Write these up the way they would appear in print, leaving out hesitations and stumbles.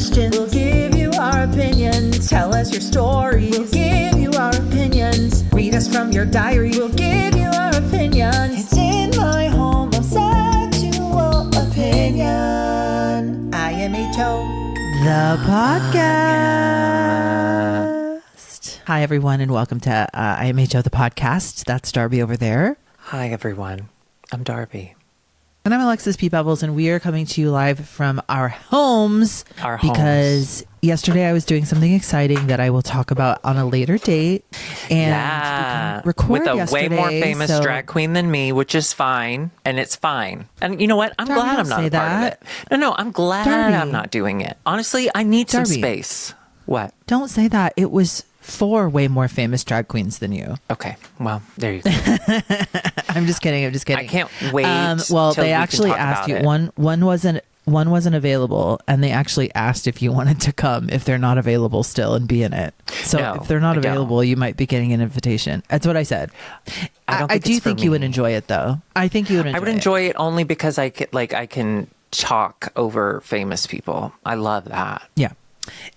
questions. We'll give you our opinions. Tell us your stories. We'll give you our opinions. Read us from your diary. We'll give you our opinions. It's in my homosexual opinion. IMHO, the podcast. Hi, everyone, and welcome to IMHO, the podcast. That's Darby over there. Hi, everyone. I'm Darby. And I'm Alexis P. Bevels, and we are coming to you live from our homes. Because yesterday I was doing something exciting that I will talk about on a later date. And we record with a way more famous drag queen than me, which is fine. And it's fine. And you know what? I'm glad I'm not a part of it. No, I'm glad I'm not doing it. Honestly, I need some space. What? Don't say that. It was 4 way more famous drag queens than you. Okay. Well, there you go. I'm just kidding. I can't wait. Well, they actually asked you. One wasn't available, and they actually asked if you wanted to come if they're not available still and be in it. So if they're not available, you might be getting an invitation. That's what I said. I do think you would enjoy it, though. I think you would enjoy it. I would enjoy it only because I can talk over famous people. I love that. Yeah.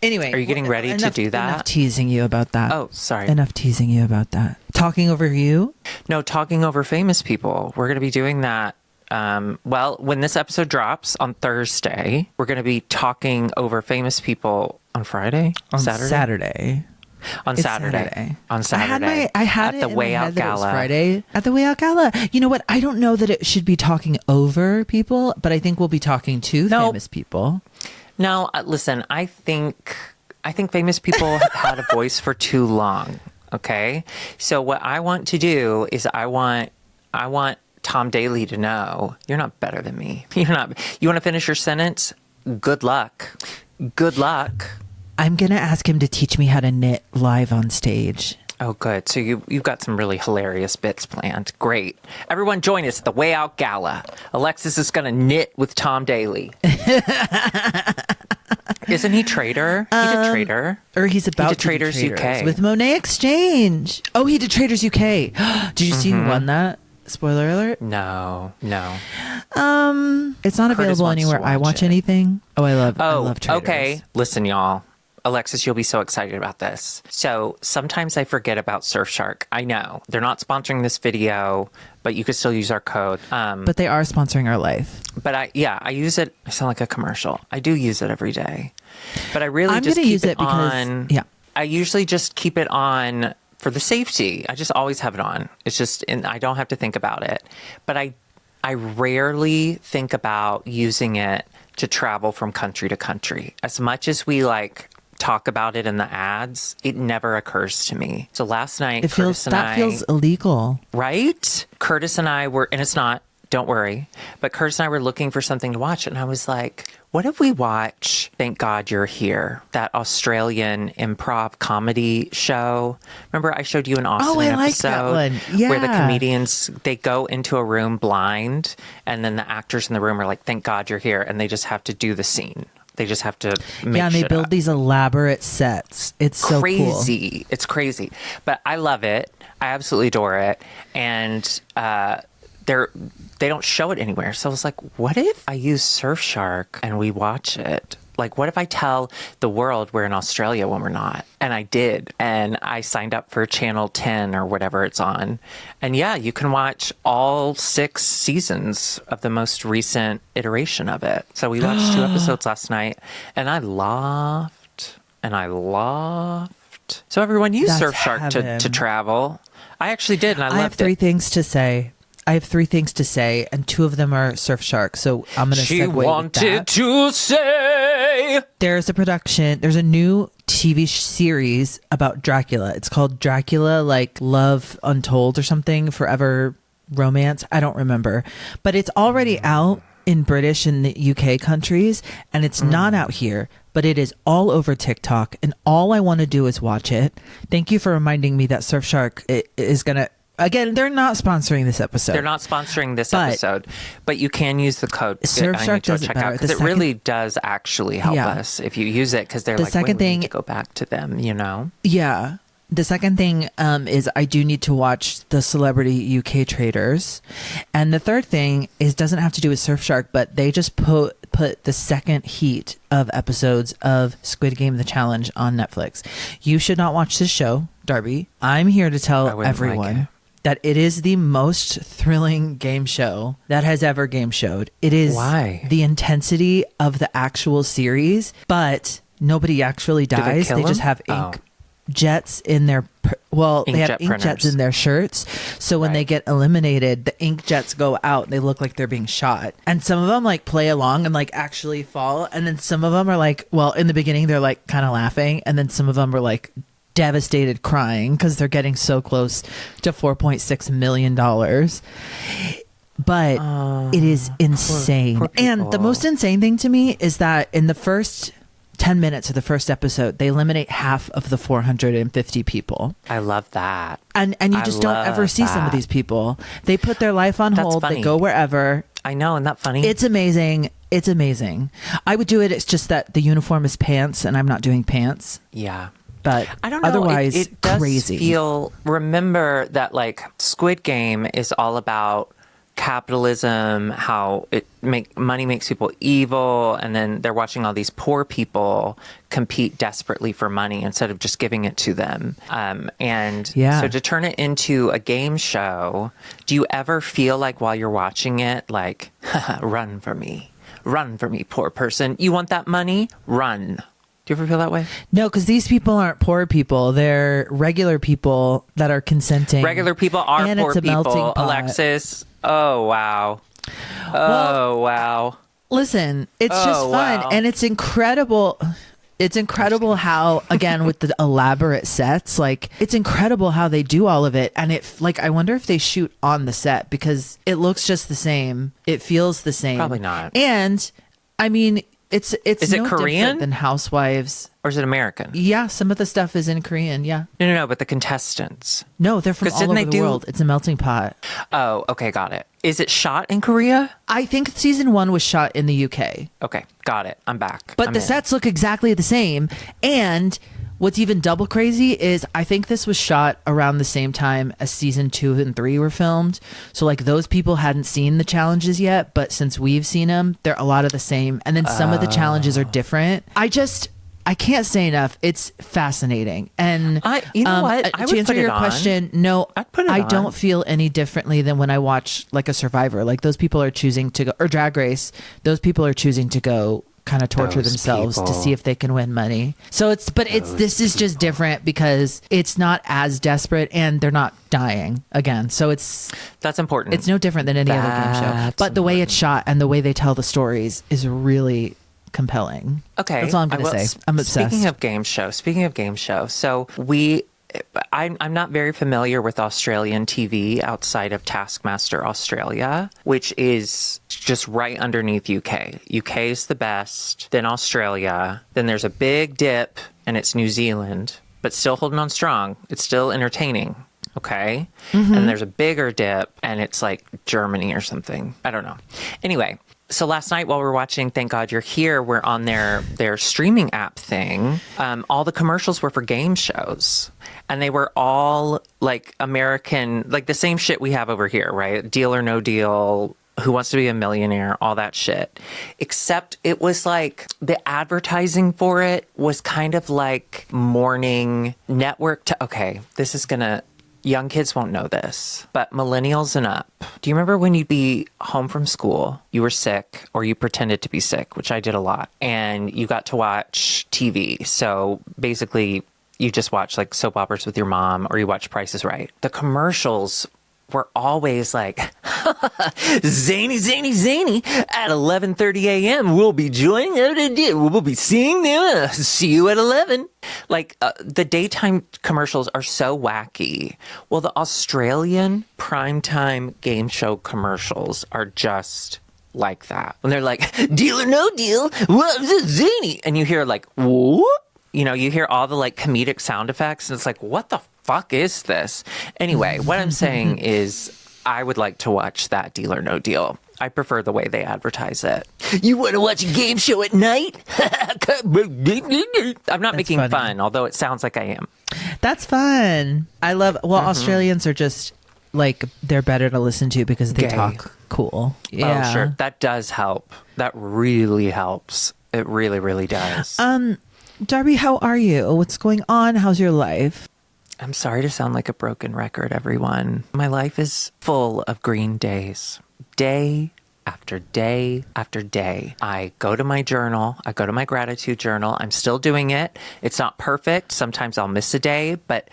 Anyway, are you getting ready to do that? Enough teasing you about that. Oh, sorry. Enough teasing you about that. Talking over you? No, talking over famous people. We're going to be doing that. Well, when this episode drops on Thursday, we're going to be talking over famous people on Friday? Saturday. On Saturday. I had at the Way Out Gala. Friday at the Way Out Gala. You know what? I don't know that it should be talking over people, but I think we'll be talking to famous people. No, listen, I think famous people have had a voice for too long. Okay. So what I want to do is I want Tom Daley to know you're not better than me. You want to finish your sentence? Good luck. Good luck. I'm going to ask him to teach me how to knit live on stage. Oh, good. So you've got some really hilarious bits planned. Great. Everyone join us at the Way Out Gala. Alexis is going to knit with Tom Daley. Isn't he Trader? He did Trader. Or he's about to do Traders UK. With Monet Exchange. Oh, he did Traders UK. Did you see who won that? Spoiler alert? No. It's not available anywhere I watch anything. I love Traders. Okay. Listen, y'all. Alexis, you'll be so excited about this. So sometimes I forget about Surfshark. I know they're not sponsoring this video, but you could still use our code. But they are sponsoring our life. But I use it. I sound like a commercial. I do use it every day, but I really I'm just keep use it on. Yeah. I usually just keep it on for the safety. I just always have it on. It's just, and I don't have to think about it. But I rarely think about using it to travel from country to country. As much as we talk about it in the ads, it never occurs to me. So last night, feels illegal, right? Curtis and I were, and it's not, don't worry, but Curtis and I were looking for something to watch, and I was like, what if we watch Thank God You're Here, that Australian improv comedy show? Remember I showed you an Austin episode that one. Yeah. Where the comedians, they go into a room blind, and then the actors in the room are like, thank God you're here, and they just have to do the scene. They just have to make and they build these elaborate sets. It's so crazy. Cool. It's crazy. But I love it. I absolutely adore it. And they don't show it anywhere. So I was like, what if I use Surfshark and we watch it? Like, what if I tell the world we're in Australia when we're not? And I did. And I signed up for channel 10 or whatever it's on. And yeah, you can watch all 6 seasons of the most recent iteration of it. So we watched 2 episodes last night, and I laughed. So everyone use Surfshark to travel. I actually did, and I loved it. I have 3 things to say. And 2 of them are Surfshark. So I'm going to segue with that. She wanted to say. There's a new TV series about Dracula. It's called Dracula, Love Untold or something, Forever Romance. I don't remember. But it's already out in British and the UK countries, and it's not out here, but it is all over TikTok, and all I want to do is watch it. Thank you for reminding me that Surfshark is going to... Again, they're not sponsoring this episode. They're not sponsoring this episode, but you can use the code Surfshark does it better because it really does actually help us if you use it, because they're we need to go back to them, Yeah. The second thing is I do need to watch the Celebrity UK Traders. And the third thing doesn't have to do with Surfshark, but they just put put the second heat of episodes of Squid Game The Challenge on Netflix. You should not watch this show, Darby. I'm here to tell everyone that it is the most thrilling game show that has ever game showed. It is the intensity of the actual series, but nobody actually dies. They just have ink jets in their they have ink jets in their shirts, so when they get eliminated, the ink jets go out and they look like they're being shot. And some of them like play along and like actually fall, and then some of them are like, well, in the beginning they're like kind of laughing, and then some of them are like devastated crying because they're getting so close to $4.6 million. But it is insane. Poor and the most insane thing to me is that in the first 10 minutes of the first episode, they eliminate half of the 450 people. I love that. And you just don't ever see some of these people. They put their life on hold. Funny. They go wherever. I know, isn't that funny? It's amazing. It's amazing. I would do it. It's just that the uniform is pants and I'm not doing pants. Yeah. But I don't know. Otherwise, it does crazy. Remember that like Squid Game is all about capitalism, how money makes people evil, and then they're watching all these poor people compete desperately for money instead of just giving it to them. So to turn it into a game show, do you ever feel like while you're watching it, like, run for me, poor person? You want that money? Run. Do you ever feel that way? No, because these people aren't poor people. They're regular people that are consenting. Regular people are and poor it's a melting people, pot. Alexis. Oh, wow. Wow. Listen, it's just fun. Wow. And it's incredible. It's incredible how, again, with the elaborate sets, like, it's incredible how they do all of it. And I wonder if they shoot on the set because it looks just the same. It feels the same. Probably not. And, I mean, is it no Korean different than Housewives, or is it American? Yeah, some of the stuff is in Korean. Yeah. No, but the contestants. No, they're from all over the world. It's a melting pot. Oh, okay, got it. Is it shot in Korea? I think season 1 was shot in the UK. Okay, got it. I'm back. But the sets look exactly the same. And what's even double crazy is I think this was shot around the same time as season 2 and 3 were filmed. So like those people hadn't seen the challenges yet, but since we've seen them, they're a lot of the same. And then some of the challenges are different. I can't say enough. It's fascinating. And you know what? I to answer your question, no, I don't feel any differently than when I watch like a Survivor. Like those people are choosing to go, or Drag Race, those people are choosing to go kind of torture themselves to see if they can win money. So this is just different because it's not as desperate and they're not dying again. So that's important. It's no different than any other game show. But the way it's shot and the way they tell the stories is really compelling. Okay. That's all I'm going to say. I'm obsessed. Speaking of game show, so I'm not very familiar with Australian TV outside of Taskmaster Australia, which is just right underneath UK. UK is the best, then Australia, then there's a big dip, and it's New Zealand, but still holding on strong. It's still entertaining. Okay. Mm-hmm. And there's a bigger dip, and it's like Germany or something. I don't know. Anyway. So last night while we were watching Thank God You're Here, we're on their streaming app thing. All the commercials were for game shows. And they were all like American, like the same shit we have over here, right? Deal or No Deal, Who Wants to Be a Millionaire, all that shit. Except it was like the advertising for it was kind of like morning network. Okay, this is going to... Young kids won't know this, but millennials and up. Do you remember when you'd be home from school, you were sick, or you pretended to be sick, which I did a lot, and you got to watch TV? So basically, you just watch like soap operas with your mom, or you watch Price is Right. The commercials were always like, zany at 11:30 a.m. We'll be joining. We'll be seeing them. See you at 11. Like the daytime commercials are so wacky. Well, the Australian primetime game show commercials are just like that. When they're like, deal or no deal, what's zany? And you hear like, whoop. You know, you hear all the like comedic sound effects, and it's like, what the fuck is this? Anyway, what I'm saying is I would like to watch that Deal or No Deal. I prefer the way they advertise it. You want to watch a game show at night? I'm not making fun, although it sounds like I am. That's fun. I love, Australians are just like they're better to listen to because they Gay. talk cool. Yeah. Oh, sure. That does help. That really helps. It really, really does. Darby, how are you? What's going on? How's your life? I'm sorry to sound like a broken record, everyone. My life is full of green days. Day after day after day. I go to my journal. I go to my gratitude journal. I'm still doing it. It's not perfect. Sometimes I'll miss a day, but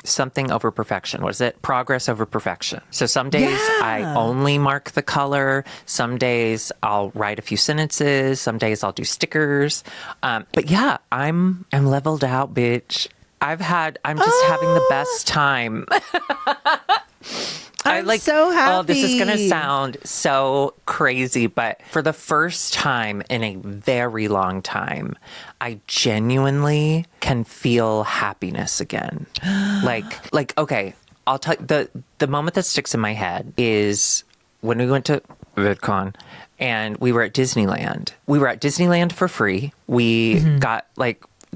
something over perfection. What is it? Progress over perfection. So some days I only mark the color. Some days I'll write a few sentences. Some days I'll do stickers. But yeah, I'm leveled out, bitch. I'm just having the best time. I'm so happy. Oh, this is going to sound so crazy, but for the first time in a very long time, I genuinely can feel happiness again. like, okay, I'll tell you, the moment that sticks in my head is when we went to VidCon and we were at Disneyland. We were at Disneyland for free. We got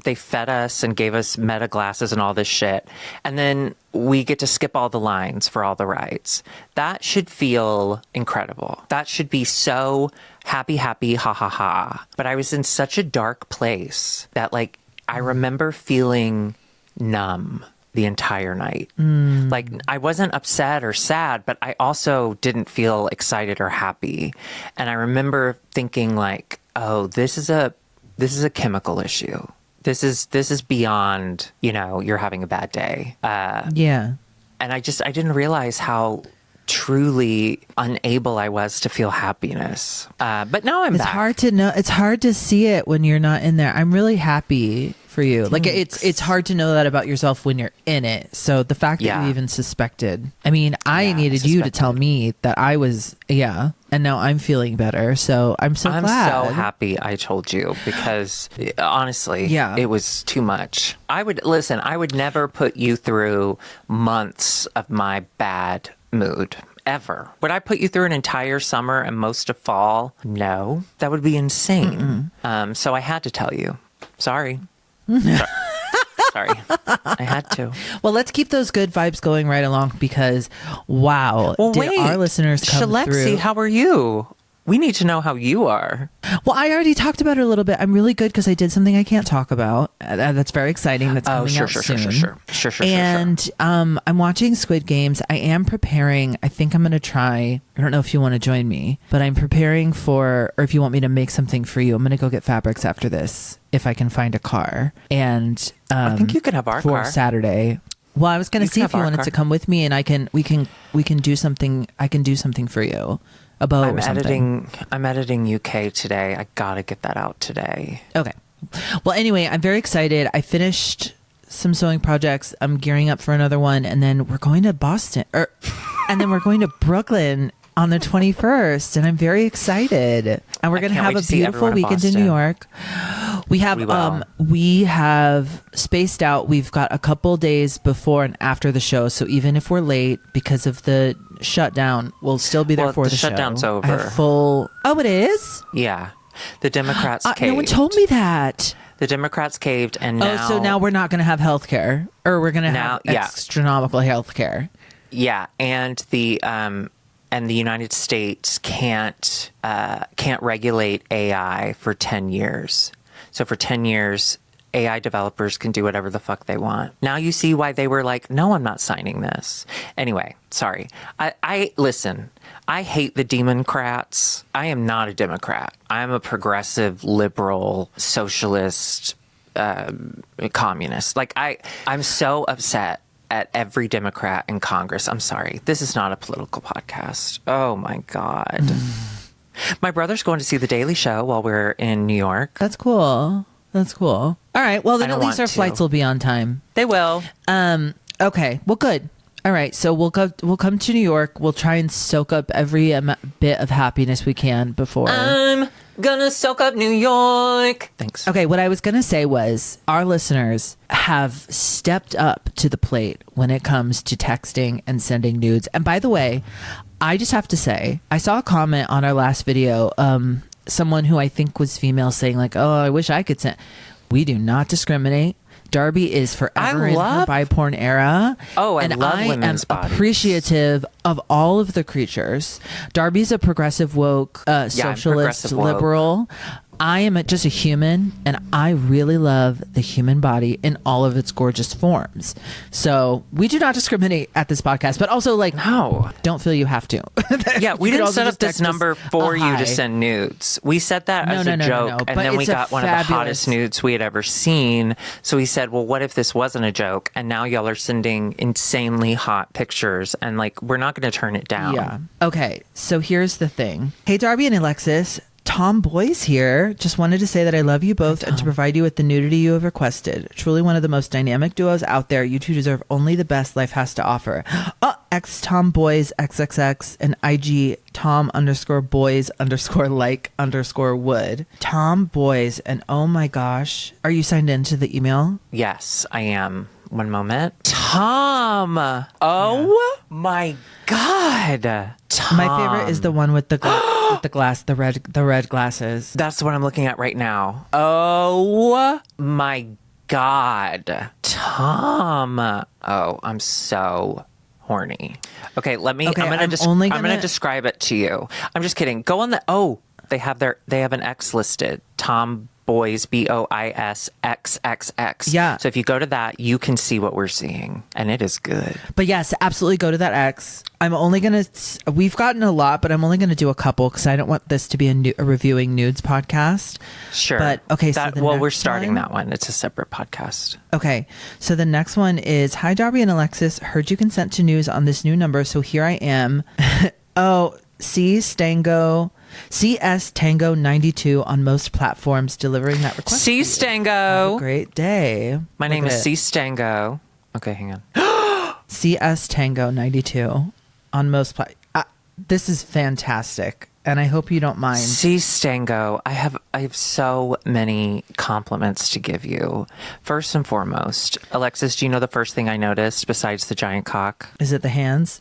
they fed us and gave us Meta glasses and all this shit. And then we get to skip all the lines for all the rides. That should feel incredible. That should be so happy, ha ha ha. But I was in such a dark place that I remember feeling numb the entire night. Like I wasn't upset or sad, but I also didn't feel excited or happy. And I remember thinking oh, this is a chemical issue. This is beyond, you're having a bad day. Yeah. And I didn't realize how truly unable I was to feel happiness. But now I'm back. It's hard to know. It's hard to see it when you're not in there. I'm really happy for you. Thanks. It's hard to know that about yourself when you're in it. So the fact that you even suspected. I mean, I needed you to tell me that I was, and now I'm feeling better. So I'm glad. I'm so happy I told you because honestly, it was too much. I would never put you through months of my bad mood. Ever. Would I put you through an entire summer and most of fall? No. That would be insane. So I had to tell you. Sorry. Sorry. I had to. Well, let's keep those good vibes going right along because, wow, did our listeners come Shalexi, through? how are you? We need to know how you are. Well, I already talked about it a little bit. I'm really good because I did something I can't talk about. That's very exciting. That's coming out soon. Sure. And I'm watching Squid Games. I am preparing. I think I'm going to try. I don't know if you want to join me, but I'm preparing or if you want me to make something for you, I'm going to go get fabrics after this if I can find a car. And I think you can have our for car Saturday. Well, I was going to see if you wanted to come with me, and we can do something. I can do something for you. I'm editing UK today. I gotta get that out today. Okay. Well, anyway, I'm very excited. I finished some sewing projects. I'm gearing up for another one, and then we're going to Boston, and then we're going to Brooklyn on the 21st, and I'm very excited. And we're going to have a beautiful weekend in New York. We have spaced out. We've got a couple days before and after the show, so even if we're late because of the shutdown, we'll still be there for the show. The shutdown's over. I have full. Oh, it is? Yeah. The Democrats caved. No one told me that. The Democrats caved, and now... Oh, so now we're not going to have health care, or we're going to have astronomical health care. Yeah, and the United States can't regulate AI for 10 years. So for 10 years, AI developers can do whatever the fuck they want. Now you see why they were like, no, I'm not signing this. Anyway, sorry. I listen, I hate the Democrats. I am not a Democrat. I'm a progressive, liberal, socialist, communist. I'm so upset at every Democrat in Congress. I'm sorry. This is not a political podcast. Oh my God. My brother's going to see The Daily Show while we're in New York. That's cool. All right. Well, then at least our flights will be on time. They will. Okay. Well, good. All right. So we'll come to New York. We'll try and soak up every bit of happiness we can before. I'm gonna soak up New York. Thanks. Okay. What I was going to say was our listeners have stepped up to the plate when it comes to texting and sending nudes. And by the way, I just have to say, I saw a comment on our last video, someone who I think was female saying oh, I wish I could send. We do not discriminate. Darby is forever in her bi porn era. Oh, I love women's am bodies. Appreciative of all of the creatures. Darby's a progressive woke, socialist, progressive woke. liberal. I am just a human, and I really love the human body in all of its gorgeous forms. So we do not discriminate at this podcast, but also no, don't feel you have to. Yeah, we didn't set up this text number for you hi. to send nudes. We said that as a joke, and but then we it's a got one of the fabulous- hottest nudes we had ever seen. So we said, well, what if this wasn't a joke? And now y'all are sending insanely hot pictures, and we're not going to turn it down. Yeah. Okay, so here's the thing. Hey, Darby and Alexis. Tom Boyce here. Just wanted to say that I love you both and to provide you with the nudity you have requested. Truly one of the most dynamic duos out there. You two deserve only the best life has to offer. X Tom Boys XXX and IG Tom _boys_like_wood. Tom Boys, and oh my gosh. Are you signed into the email? Yes, I am. One moment. Tom. Oh my God. Tom. My favorite is the one with the the red glasses. That's what I'm looking at right now. Oh my God. Tom. Oh, I'm so horny. Okay, I'm gonna describe it to you. I'm just kidding. Go on they have an X listed. Tom Boys BOIS XXX. Yeah. So if you go to that, you can see what we're seeing, and it is good. But yes, absolutely go to that X. I'm only gonna. We've gotten a lot, but I'm only gonna do a couple because I don't want this to be a reviewing nudes podcast. Sure. But okay, we're starting that one. It's a separate podcast. Okay, so the next one is, hi Darby and Alexis. Heard you consent to news on this new number, so here I am. CS Tango 92 on most platforms, delivering that request. C Stango. Have a great day. My name is C Stango. Okay, hang on. CS Tango 92 on most this is fantastic, and I hope you don't mind. C Stango, I have so many compliments to give you. First and foremost, Alexis, do you know the first thing I noticed besides the giant cock? Is it the hands?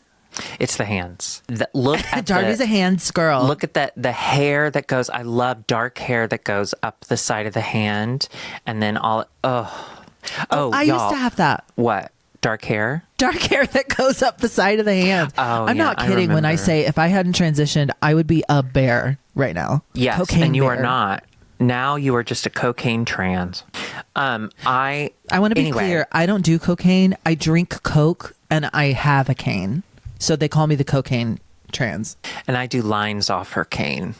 It's the hands. Look at Darby's a hands girl. Look at the hair that goes. I love dark hair that goes up the side of the hand, and then I used to have that. What? Dark hair? Dark hair that goes up the side of the hand. I'm not kidding when I say if I hadn't transitioned, I would be a bear right now. Yes, cocaine and you bear. are not. Now you are just a cocaine trans. I want to be clear. I don't do cocaine. I drink Coke and I have a cane. So they call me the cocaine trans. And I do lines off her cane.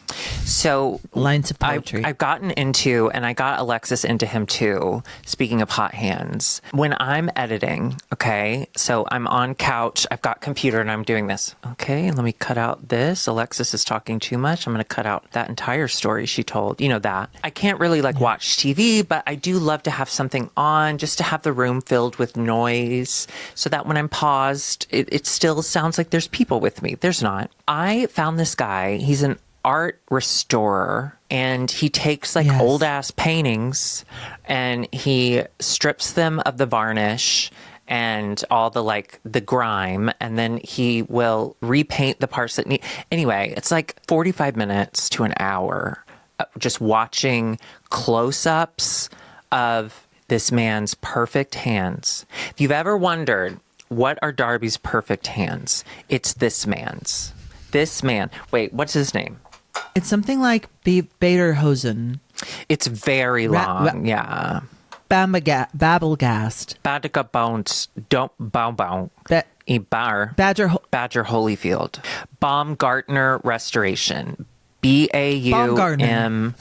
So lines of poetry. I've gotten into, and I got Alexis into him too, speaking of hot hands. When I'm editing, okay, so I'm on couch, I've got computer and I'm doing this. Okay, let me cut out this. Alexis is talking too much. I'm going to cut out that entire story she told. You know that. I can't really watch TV, but I do love to have something on just to have the room filled with noise so that when I'm paused, it still sounds like there's people with me. There's not. I found this guy. He's an art restorer, and he takes old ass paintings and he strips them of the varnish and all the grime, and then he will repaint the parts that need. Anyway, it's 45 minutes to an hour just watching close-ups of this man's perfect hands. If you've ever wondered what are Darby's perfect hands, it's this man's. This man. Wait, what's his name? It's something like Baderhosen. It's very long. Yeah. Babblegast. Badika Bones. Don't bow bow. Badger Holyfield. Baumgartner Restoration. BAUMGARTNER.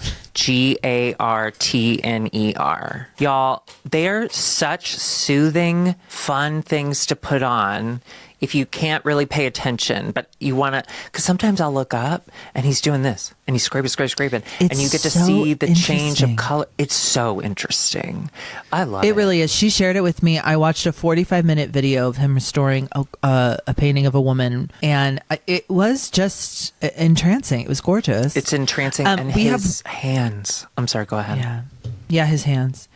Y'all, they're such soothing, fun things to put on if you can't really pay attention, but you want to, because sometimes I'll look up and he's doing this and he's scraping, and you get to see the change of color. It's so interesting. I love it. It really is. She shared it with me. I watched a 45-minute video of him restoring a painting of a woman, and it was just entrancing. It was gorgeous. It's entrancing. And his hands. I'm sorry, go ahead. Yeah, his hands.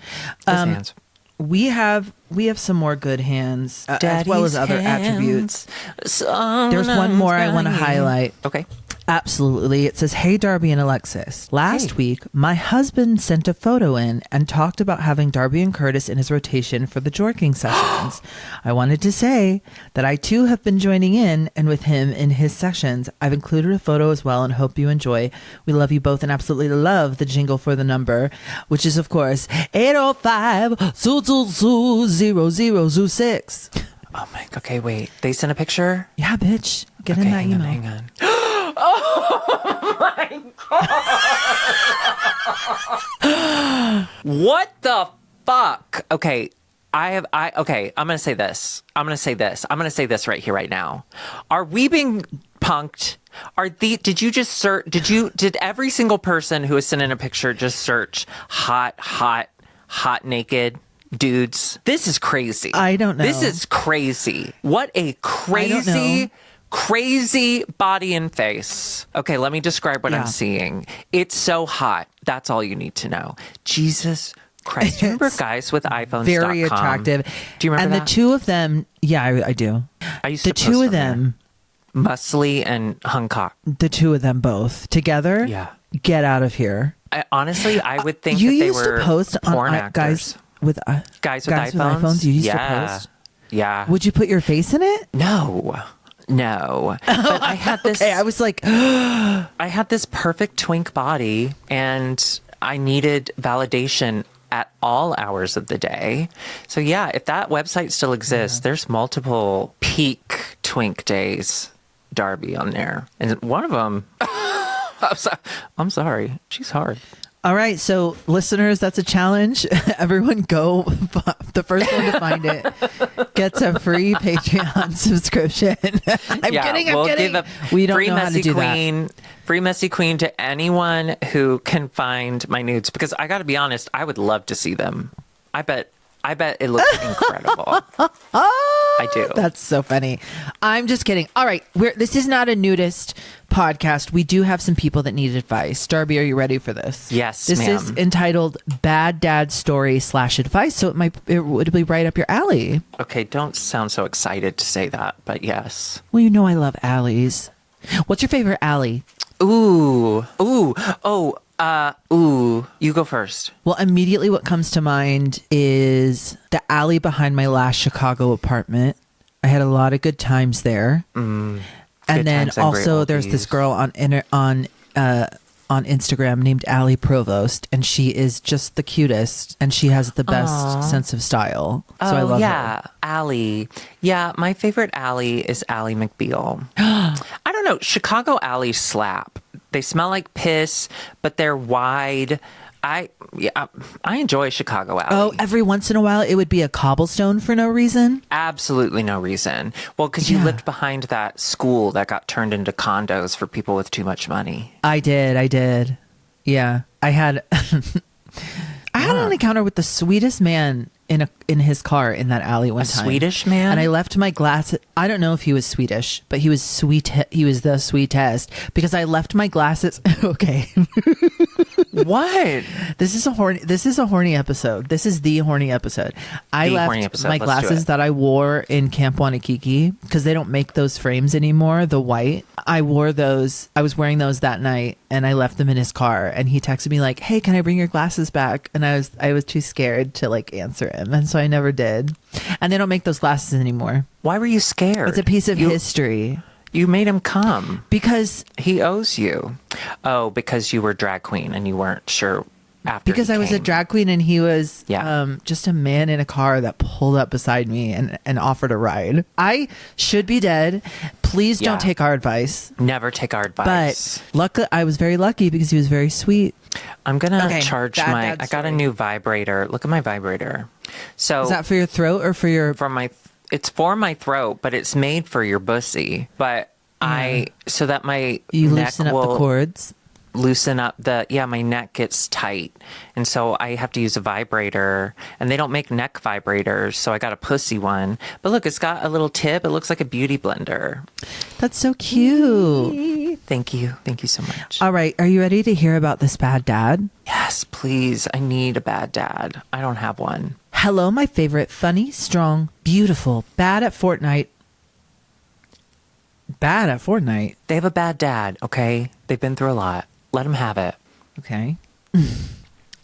His hands. We have some more good hands, as well as other attributes. There's one more I want to highlight. Okay. Absolutely. It says, "Hey, Darby and Alexis. Last week, my husband sent a photo in and talked about having Darby and Curtis in his rotation for the jorking sessions. I wanted to say that I too have been joining in and with him in his sessions. I've included a photo as well and hope you enjoy. We love you both and absolutely love the jingle for the number, which is, of course, 805-0006. Oh my, okay, wait. They sent a picture? Yeah, bitch. Get in that email. Hang on. Oh my God. What the fuck? Okay. Okay, I'm going to say this. I'm going to say this right here, right now. Are we being punked? Did every single person who was sent in a picture just search hot naked dudes? This is crazy. I don't know. This is crazy. What a crazy body and face. Okay, let me describe what I'm seeing. It's so hot. That's all you need to know. Jesus Christ. Do you remember guys with iPhones.com? Very attractive. Do you remember that? And the two of them, yeah, I do. I used the to two post of them, Muscly and Huncock. the two of them both together. Yeah. Get out of here. Honestly, I would think you that they used were to post porn on actors. Guys with iPhones. You used to post. Yeah. Would you put your face in it? No. But I had this. Okay, I was like, I had this perfect twink body, and I needed validation at all hours of the day. So yeah, if that website still exists, there's multiple peak twink days, Darby, on there, and one of them. I'm sorry, she's hard. all right, so listeners, that's a challenge. Everyone go. The first one to find it gets a free Patreon subscription. I'm kidding. We don't know how to do that. Free Messy Queen to anyone who can find my nudes, because I got to be honest, I would love to see them. I bet it looks incredible. I do. That's so funny. I'm just kidding. All right. This is not a nudist podcast. We do have some people that need advice. Darby, are you ready for this? Yes, This ma'am. is entitled Bad Dad Story /advice. So it would be right up your alley. Okay, don't sound so excited to say that, but yes. Well, you know I love alleys. What's your favorite alley? Ooh. You go first. Well, immediately what comes to mind is the alley behind my last Chicago apartment. I had a lot of good times there. And then also there's this girl on Instagram named Allie Provost, and she is just the cutest, and she has the best sense of style. So I love her. Allie. Yeah, my favorite Allie is Allie McBeal. I don't know. Chicago alleys slap. They smell like piss, but they're wide. I enjoy Chicago alley. Oh, every once in a while it would be a cobblestone for no reason. Absolutely no reason. Well, because you lived behind that school that got turned into condos for people with too much money. I did. Yeah. I had an encounter with the sweetest man in his car in that alley one time. Swedish man? And I left my glasses. I don't know if he was Swedish, but he was sweet. He was the sweetest because I left my glasses. Okay. What? This is a horny episode. This is the horny episode. I left my glasses that I wore in Camp Wanakiki because they don't make those frames anymore. The white. I wore those. I was wearing those that night, and I left them in his car. And he texted me like, "Hey, can I bring your glasses back?" And I was too scared to like answer him, and so I never did. And they don't make those glasses anymore. Why were you scared? It's a piece of history. You made him come. Because he owes you. Oh, because you were drag queen and you weren't sure after. Because I was a drag queen and he was just a man in a car that pulled up beside me and offered a ride. I should be dead. Please don't take our advice. Never take our advice. But I was very lucky because he was very sweet. I'm going to charge I got a new vibrator. Look at my vibrator. So is that for your throat or for your... It's for my throat, but it's made for your bussy. But so that my you neck loosen up will the cords. Loosen up my neck gets tight, and so I have to use a vibrator. And they don't make neck vibrators, so I got a pussy one. But look, it's got a little tip. It looks like a beauty blender. That's so cute. Thank you so much. All right, are you ready to hear about this bad dad? Yes, please. I need a bad dad. I don't have one. Hello, my favorite, funny, strong, beautiful, bad at Fortnite. Bad at Fortnite. They have a bad dad, okay? They've been through a lot. Let them have it. Okay.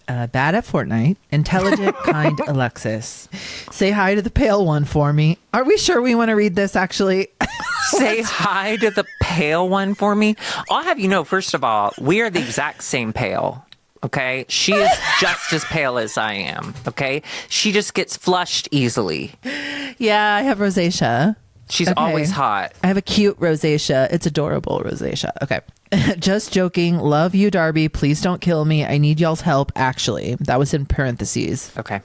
Bad at Fortnite. Intelligent, kind Alexis. Say hi to the pale one for me. Are we sure we want to read this, actually? Say hi to the pale one for me. I'll have you know, first of all, we are the exact same pale. Okay? She is just as pale as I am. Okay? She just gets flushed easily. Yeah, I have rosacea. She's always hot. I have a cute rosacea. It's adorable rosacea. Okay. Just joking. Love you, Darby. Please don't kill me. I need y'all's help, actually. That was in parentheses. Okay.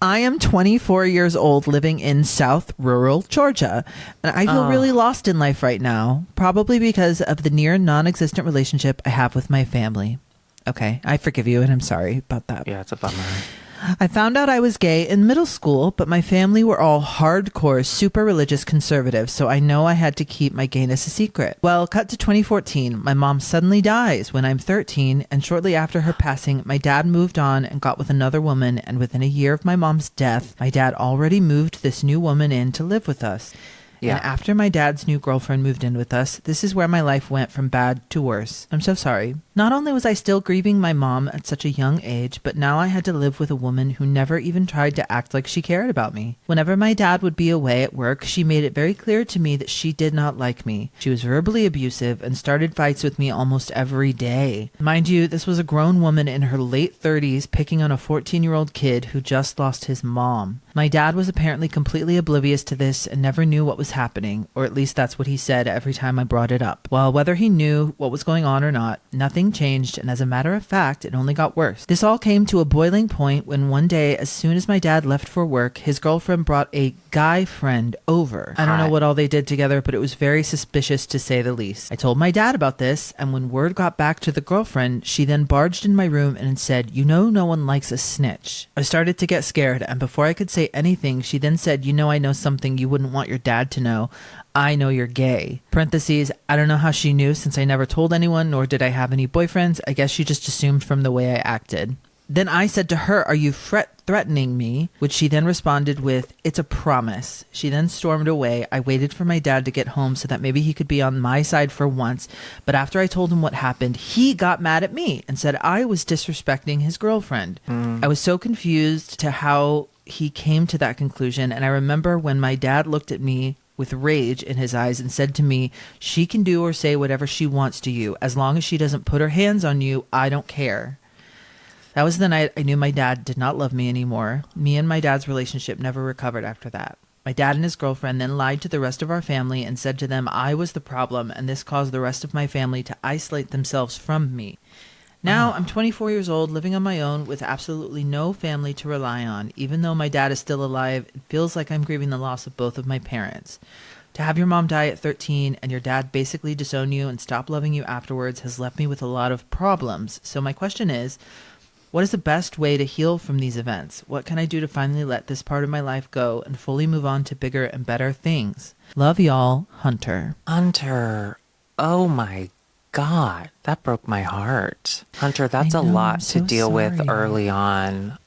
I am 24 years old living in South rural Georgia, and I feel really lost in life right now, probably because of the near non-existent relationship I have with my family. Okay, I forgive you, and I'm sorry about that. Yeah, it's a bummer. I found out I was gay in middle school, but my family were all hardcore, super religious conservatives, so I know I had to keep my gayness a secret. Well, cut to 2014, my mom suddenly dies when I'm 13, and shortly after her passing, my dad moved on and got with another woman, and within a year of my mom's death, my dad already moved this new woman in to live with us. Yeah. And after my dad's new girlfriend moved in with us, this is where my life went from bad to worse. I'm so sorry. Not only was I still grieving my mom at such a young age, but now I had to live with a woman who never even tried to act like she cared about me. Whenever my dad would be away at work, she made it very clear to me that she did not like me. She was verbally abusive and started fights with me almost every day. Mind you, this was a grown woman in her late 30s picking on a 14-year-old kid who just lost his mom. My dad was apparently completely oblivious to this and never knew what was happening, or at least that's what he said every time I brought it up. Well, whether he knew what was going on or not, nothing changed, and as a matter of fact, it only got worse. This all came to a boiling point when one day, as soon as my dad left for work, his girlfriend brought a guy friend over. I don't know what all they did together, but it was very suspicious to say the least. I told my dad about this, and when word got back to the girlfriend, she then barged in my room and said, "You know no one likes a snitch." I started to get scared, and before I could say anything, she then said, "You know I know something you wouldn't want your dad to know. I know you're gay." Parentheses, I don't know how she knew since I never told anyone, nor did I have any boyfriends. I guess she just assumed from the way I acted. Then I said to her, "Are you threatening me?" Which she then responded with, "It's a promise." She then stormed away. I waited for my dad to get home so that maybe he could be on my side for once. But after I told him what happened, he got mad at me and said I was disrespecting his girlfriend. I was so confused to how he came to that conclusion. And I remember when my dad looked at me with rage in his eyes and said to me, "She can do or say whatever she wants to you. As long as she doesn't put her hands on you, I don't care." That was the night I knew my dad did not love me anymore. Me and my dad's relationship never recovered after that. My dad and his girlfriend then lied to the rest of our family and said to them I was the problem, and this caused the rest of my family to isolate themselves from me. Now I'm 24 years old, living on my own with absolutely no family to rely on. Even though my dad is still alive, it feels like I'm grieving the loss of both of my parents. To have your mom die at 13 and your dad basically disown you and stop loving you afterwards has left me with a lot of problems. So my question is, what is the best way to heal from these events? What can I do to finally let this part of my life go and fully move on to bigger and better things? Love y'all, Hunter. Hunter, oh my God, that broke my heart. Hunter, that's a lot to deal with early on.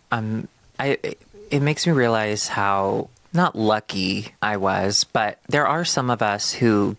It makes me realize how not lucky I was, but there are some of us who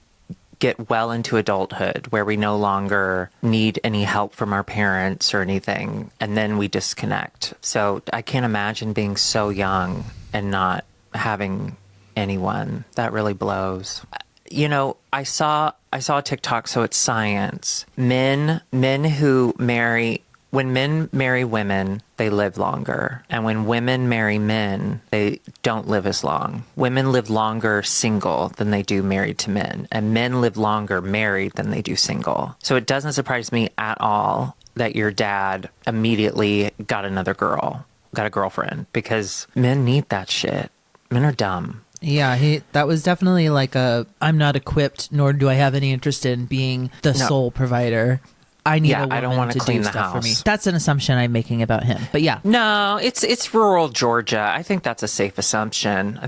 get well into adulthood where we no longer need any help from our parents or anything, and then we disconnect. So I can't imagine being so young and not having anyone. That really blows. You know, I saw a TikTok, so it's science. Men who marry, when men marry women, they live longer. And when women marry men, they don't live as long. Women live longer single than they do married to men. And men live longer married than they do single. So it doesn't surprise me at all that your dad immediately got a girlfriend, because men need that shit. Men are dumb. Yeah, that was definitely like I'm not equipped, nor do I have any interest in being the sole provider. I need a woman I don't want to clean do the stuff house for me. That's an assumption I'm making about him. But yeah. No, it's rural Georgia. I think that's a safe assumption.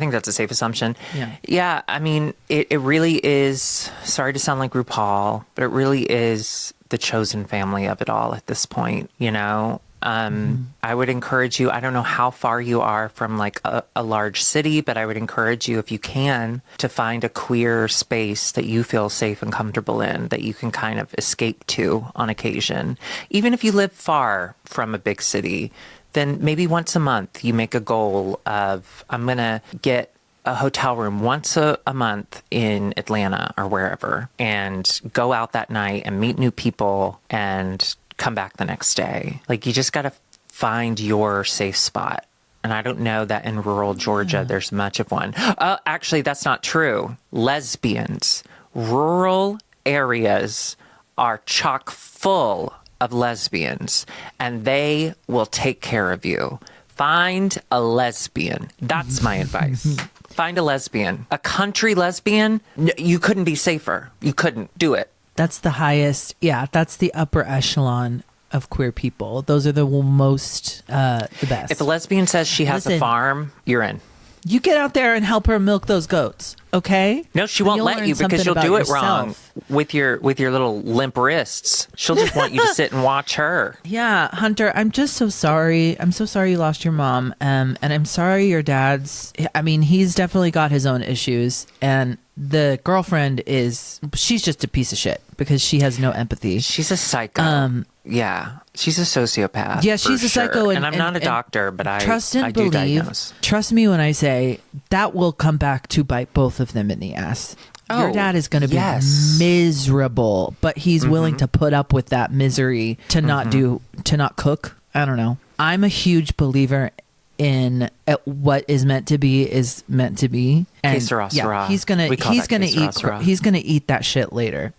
Yeah, I mean, it really is, sorry to sound like RuPaul, but it really is the chosen family of it all at this point, you know? I would encourage you, I don't know how far you are from like a large city, but I would encourage you, if you can, to find a queer space that you feel safe and comfortable in, that you can kind of escape to on occasion. Even if you live far from a big city, then maybe once a month you make a goal of, I'm going to get a hotel room once a month in Atlanta or wherever, and go out that night and meet new people and come back the next day. Like, you just got to find your safe spot. And I don't know that in rural Georgia there's much of one. Actually, that's not true. Lesbians. Rural areas are chock full of lesbians, and they will take care of you. Find a lesbian. That's my advice. Find a lesbian. A country lesbian, you couldn't be safer. You couldn't do it. That's the highest. Yeah, that's the upper echelon of queer people. Those are the most, the best. If a lesbian says she has a farm, you're in. You get out there and help her milk those goats, okay? No, she won't let you because you'll do it wrong with your little limp wrists. She'll just want you to sit and watch her. Yeah, Hunter, I'm just so sorry. I'm so sorry you lost your mom. And I'm sorry your dad's, I mean, he's definitely got his own issues. And the girlfriend she's just a piece of shit because she has no empathy. She's a psycho. Yeah, she's a sociopath. Yeah, she's a psycho. And I'm not a doctor, but I do believe. Diagnose. Trust me when I say that will come back to bite both of them in the ass. Your dad is going to be miserable, but he's willing to put up with that misery to not cook. I don't know. I'm a huge believer in what is meant to be is meant to be. And yeah, he's gonna eat that shit later.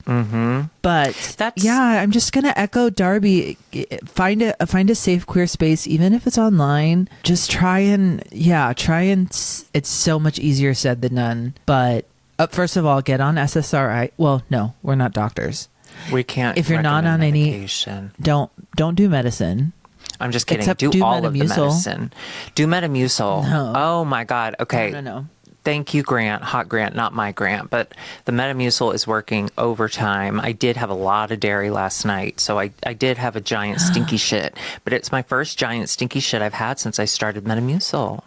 But I'm just gonna echo Darby. Find a safe queer space, even if it's online. Just try and. It's so much easier said than done. But first of all, get on SSRI. Well, no, we're not doctors. We can't. If you're not on medication. don't do medicine. I'm just kidding. Do all Metamucil. of the medicine. Do Metamucil. No. Oh my God. Okay. No. Thank you, Grant. Hot Grant, not my Grant. But the Metamucil is working overtime. I did have a lot of dairy last night, so I did have a giant stinky shit. But it's my first giant stinky shit I've had since I started Metamucil.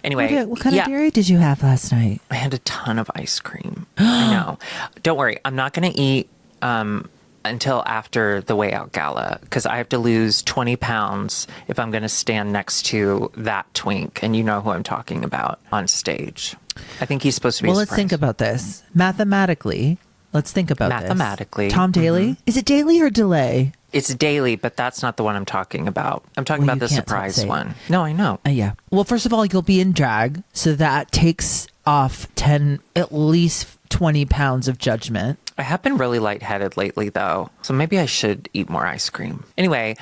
Anyway. What kind of dairy did you have last night? I had a ton of ice cream. I know. Don't worry. I'm not going to eat until after the Way Out Gala, because I have to lose 20 pounds if I'm going to stand next to that twink. And you know who I'm talking about on stage. I think he's supposed to be let's think about this. Mathematically, let's think about this. Tom Daly? Is it Daly or Delay? It's Daly, but that's not the one I'm talking about. I'm talking about the surprise one. No, I know. Yeah. Well, first of all, you'll be in drag, so that takes off at least 20 pounds of judgment. I have been really lightheaded lately, though, so maybe I should eat more ice cream. Anyway,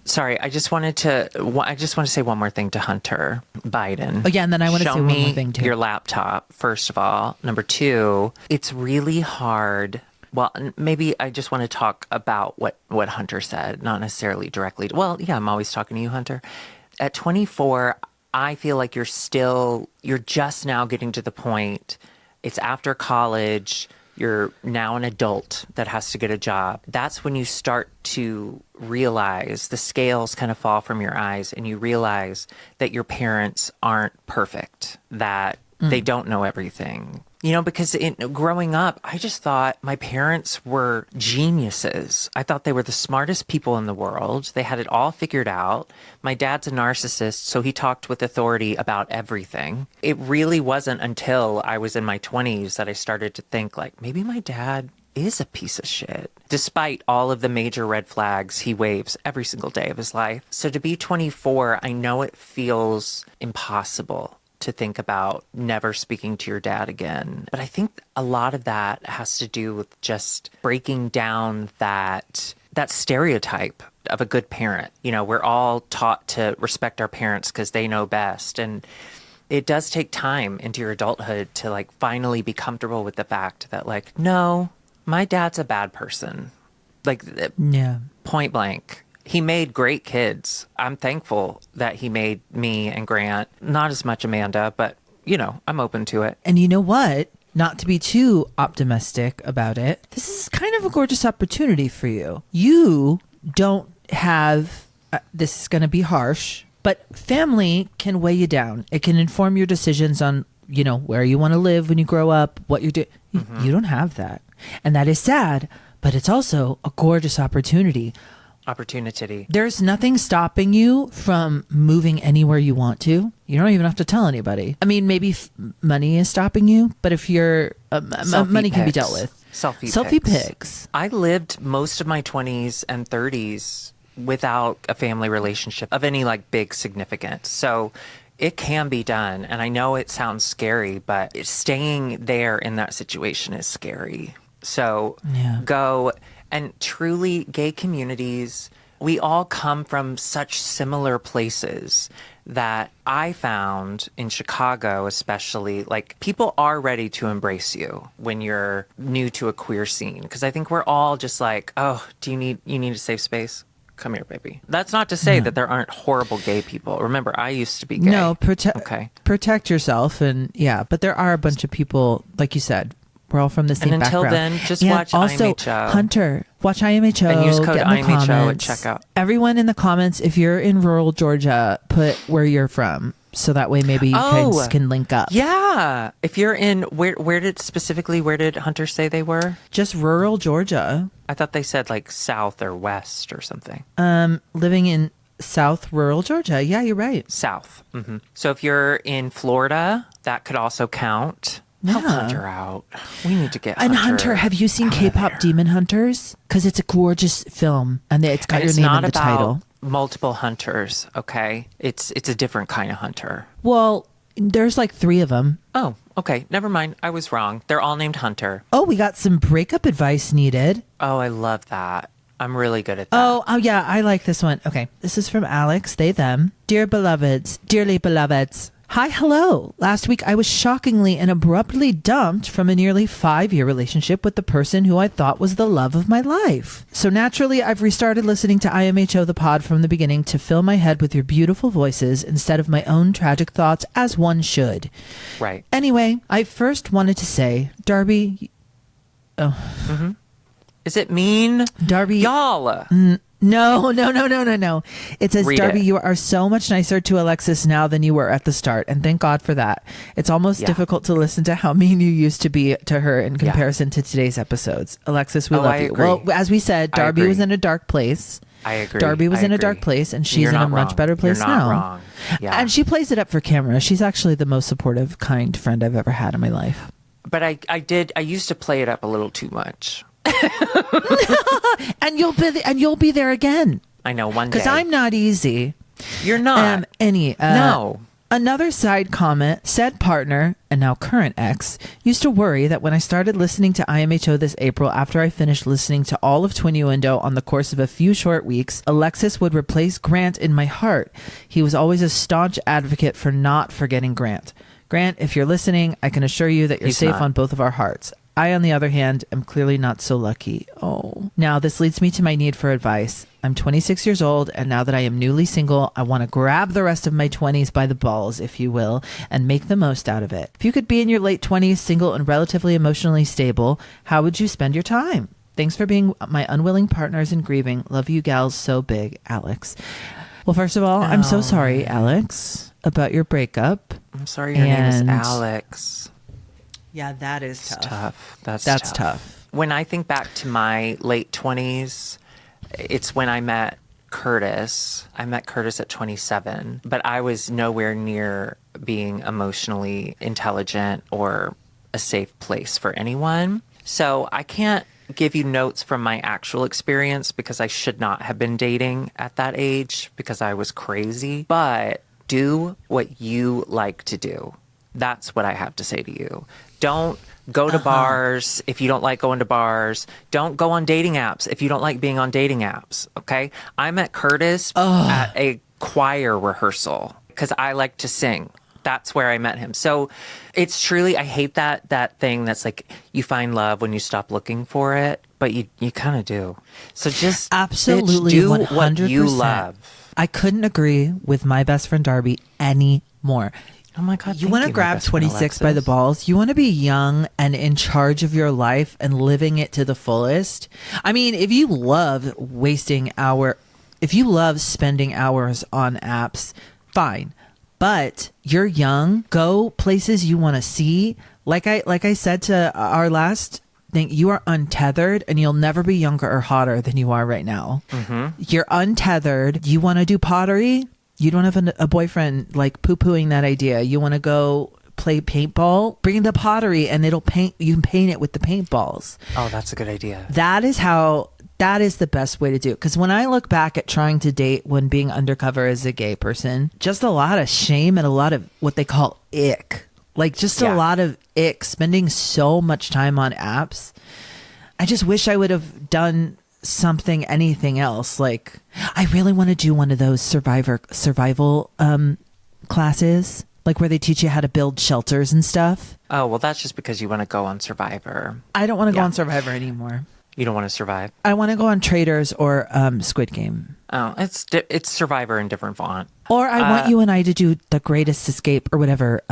Sorry, I just want to say one more thing to Hunter Biden. Oh yeah, and then I want to say one more thing too. Your laptop, first of all. Number two, it's really hard. Well, maybe I just want to talk about what Hunter said, not necessarily directly. Well, yeah, I'm always talking to you, Hunter. At 24, I feel like you're just now getting to the point. It's after college. You're now an adult that has to get a job. That's when you start to realize the scales kind of fall from your eyes and you realize that your parents aren't perfect, that they don't know everything. You know, because growing up, I just thought my parents were geniuses. I thought they were the smartest people in the world. They had it all figured out. My dad's a narcissist, so he talked with authority about everything. It really wasn't until I was in my 20s that I started to think, like, maybe my dad is a piece of shit, despite all of the major red flags he waves every single day of his life. So to be 24, I know it feels impossible to think about never speaking to your dad again. But I think a lot of that has to do with just breaking down that stereotype of a good parent. You know, we're all taught to respect our parents because they know best. And it does take time into your adulthood to like finally be comfortable with the fact that like, no, my dad's a bad person. Like, point blank. He made great kids. I'm thankful that he made me and Grant. Not as much Amanda, but, you know, I'm open to it. And you know what? Not to be too optimistic about it, this is kind of a gorgeous opportunity for you. You don't have this is going to be harsh, but family can weigh you down. It can inform your decisions on, where you want to live when you grow up, what you're doing. You don't have that. And that is sad, but it's also a gorgeous opportunity. There's nothing stopping you from moving anywhere you want to. You don't even have to tell anybody. I mean, maybe money is stopping you, but if you're money can be dealt with. Selfie pics. I lived most of my 20s and 30s without a family relationship of any like big significance. So it can be done. And I know it sounds scary, but staying there in that situation is scary. So go. And truly, gay communities, we all come from such similar places that I found in Chicago, especially, like people are ready to embrace you when you're new to a queer scene. Because I think we're all just like, oh, you need a safe space? Come here, baby. That's not to say that there aren't horrible gay people. Remember, I used to be gay. No, protect yourself. And but there are a bunch of people, like you said, we're all from the same background. And until then, just watch also, IMHO. Hunter, watch IMHO. And use code get in the IMHO comments. at checkout. Everyone in the comments, if you're in rural Georgia, put where you're from. So that way maybe you guys can link up. Yeah. If you're in, where did Hunter say they were? Just rural Georgia. I thought they said like south or west or something. Living in South rural Georgia. Yeah, you're right. South. Mm-hmm. So if you're in Florida, that could also count. Help Hunter out. We need to get Hunter. And Hunter, have you seen K-pop Demon Hunters? Because it's a gorgeous film, and it's got your name in the title. Multiple hunters, okay? It's a different kind of hunter. Well, there's like 3 of them. Oh, okay. Never mind. I was wrong. They're all named Hunter. Oh, we got some breakup advice needed. Oh, I love that. I'm really good at that. Oh yeah, I like this one. Okay, this is from Alex, they, them. Dearly beloveds. Hi, hello. Last week, I was shockingly and abruptly dumped from a nearly 5-year relationship with the person who I thought was the love of my life. So naturally, I've restarted listening to IMHO the pod from the beginning to fill my head with your beautiful voices instead of my own tragic thoughts, as one should. Right. Anyway, I first wanted to say, Darby... Oh. Mm-hmm. Is it mean? Darby... Y'all... No. It says, Read Darby, it. you are so much nicer to Alexis now than you were at the start. And thank God for that. It's almost difficult to listen to how mean you used to be to her in comparison to today's episodes. Alexis, we love you. Agree. Well, as we said, Darby was in a dark place. I agree. Darby was in a dark place, and she's in a much better place You're now. not wrong. Yeah. And she plays it up for camera. She's actually the most supportive, kind friend I've ever had in my life. But I used to play it up a little too much. And you'll be there again. I know, one day. Because I'm not easy. You're not. No. Another side comment, said partner, and now current ex, used to worry that when I started listening to IMHO this April after I finished listening to all of Twinnuendo on the course of a few short weeks, Alexis would replace Grant in my heart. He was always a staunch advocate for not forgetting Grant. Grant, if you're listening, I can assure you that you're safe on both of our hearts. I, on the other hand, am clearly not so lucky. Oh. Now, this leads me to my need for advice. I'm 26 years old, and now that I am newly single, I want to grab the rest of my 20s by the balls, if you will, and make the most out of it. If you could be in your late 20s, single and relatively emotionally stable, how would you spend your time? Thanks for being my unwilling partners in grieving. Love you gals so big, Alex. Well, first of all, I'm so sorry, Alex, about your breakup. I'm sorry your name is Alex. Yeah, that is tough. That's tough. When I think back to my late 20s, it's when I met Curtis. I met Curtis at 27, but I was nowhere near being emotionally intelligent or a safe place for anyone. So I can't give you notes from my actual experience because I should not have been dating at that age because I was crazy. But do what you like to do. That's what I have to say to you. Don't go to bars if you don't like going to bars. Don't go on dating apps if you don't like being on dating apps, okay? I met Curtis at a choir rehearsal because I like to sing. That's where I met him. So it's truly, I hate that thing that's like you find love when you stop looking for it, but you kind of do. So just absolutely do 100%. what you love. I couldn't agree with my best friend Darby anymore. Oh my God. You want to grab 26 by the balls? You want to be young and in charge of your life and living it to the fullest? I mean, if you love wasting If you love spending hours on apps, fine. But you're young, go places you want to see. Like I said to our last thing, you are untethered and you'll never be younger or hotter than you are right now. You're untethered. You want to do pottery? You don't have a boyfriend like poo-pooing that idea. You want to go play paintball? Bring the pottery and it'll paint. You can paint it with the paintballs. Oh, that's a good idea. That is the best way to do it. Because when I look back at trying to date when being undercover as a gay person, just a lot of shame and a lot of what they call ick. Like just a lot of ick, spending so much time on apps. I just wish I would have done anything else. Like I really want to do one of those survival classes, like where they teach you how to build shelters and stuff. Oh, well, that's just because you want to go on Survivor. I don't want to go on Survivor anymore. You don't want to survive? I want to go on Traders or Squid Game. Oh, it's Survivor in different font. Or I want you and I to do The Greatest Escape or whatever,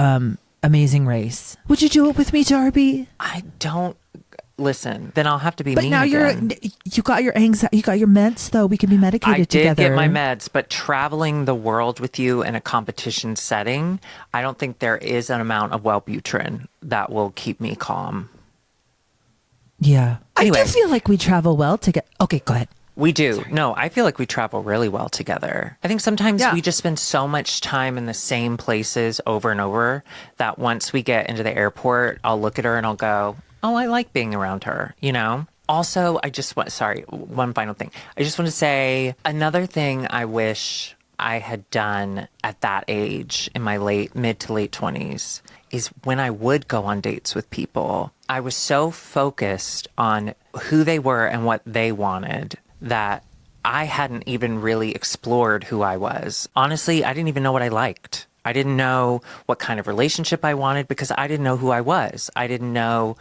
Amazing Race. Would you do it with me, Darby? I don't. Listen, then I'll have to be but mean now again. You got your anxiety, you got your meds though. We can be medicated together. I did get my meds, but traveling the world with you in a competition setting, I don't think there is an amount of Wellbutrin that will keep me calm. Yeah. Anyway. I do feel like we travel well together. Okay, go ahead. We do. Sorry. No, I feel like we travel really well together. I think sometimes we just spend so much time in the same places over and over that once we get into the airport, I'll look at her and I'll go, oh, I like being around her, you know? Also, one final thing. I just want to say another thing I wish I had done at that age in my mid to late 20s is when I would go on dates with people, I was so focused on who they were and what they wanted that I hadn't even really explored who I was. Honestly, I didn't even know what I liked. I didn't know what kind of relationship I wanted because I didn't know who I was. I didn't know